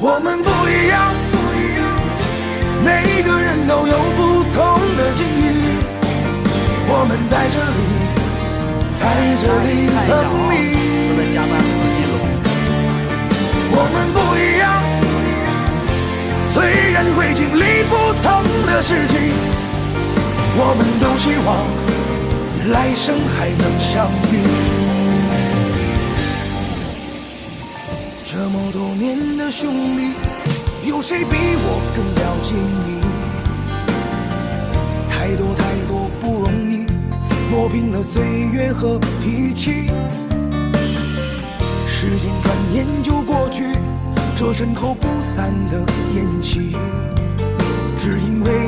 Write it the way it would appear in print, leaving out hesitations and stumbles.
我们不一样，每个人都有不同的境遇。我们在这里等你。我们不一样，虽然会经历不同的事情，我们都希望来生还能相遇。这么多年的兄弟，有谁比我更了解你？太多不容易，磨平了岁月和脾气。时间转眼就过去，这身后不散的宴席，只因为